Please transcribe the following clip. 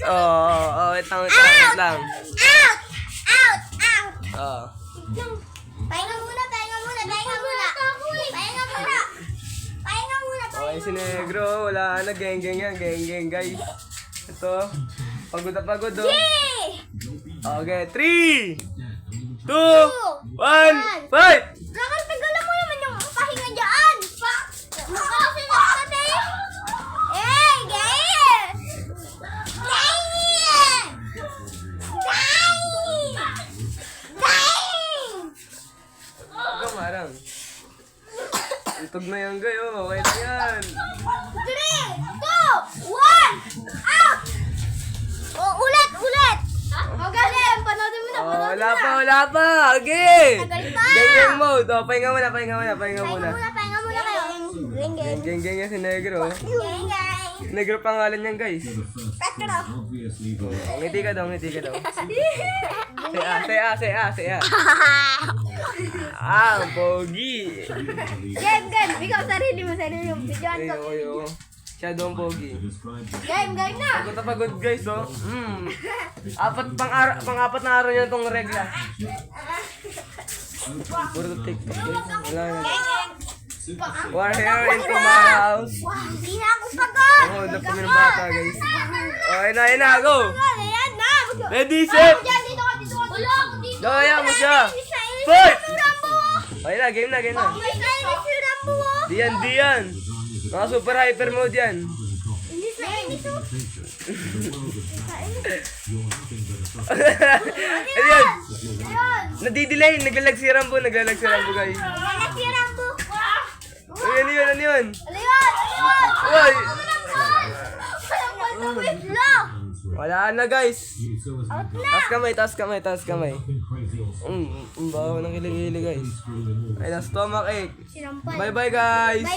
Wait lang. Out! Out! Out! Oh. Pahinga muna, pahinga muna, pahinga muna. Pahinga muna. Pahinga muna, Okay, si Negro, wala na, geng-geng yan, geng-geng guys. Ito, pagod na pagod oh. Okay, 3, 2, 1, fight! Rakal, tagalan mo naman yung pahinga dyan. Makakasing ako tayo. Eh, gay! Kamarang. Itog na yan gayo, okay na yan. 3, 2, 1, out! Ulit! Magaling! Panoodin mo na, Wala pa. Okay. Tagal pa. Geng-geng mode. Pahinga muna. Pahinga muna kayo. Geng. Geng-geng yan si Negro. Geng. Negro pangalan niyan guys. Petro. Ngiti ka daw. Say ah. Ang pogi. Game. Ikaw sarili mo. Videoan ko. Ayo. Siya doon pogi. Game na. Pagod na pagod guys oh. Pang-apat na araw niya itong regla. Puro TikTok guys. Wala na. We're here into my house. Hindi na ako pagod. Nag kami ng bata guys. Okay na, go. Ayan na. Ready, set. Dito ka. Wala ako dito. Gaya mo siya. Fight! Fight! Okay na, game na. May kainis si Rambo. Diyan. Mga super hyper mode yan. Inis na inis oh. Ayan. Ayun. Nadidelay. Naglalag si Rambo guys. Wala si Rambo. Ano yun? Ano yun? Uy. Walang ball na witlock. Wala na guys. Out na. Taas kamay. Ang baho ng kilig guys. Ay, na stomach ache. Sinampal. Bye guys.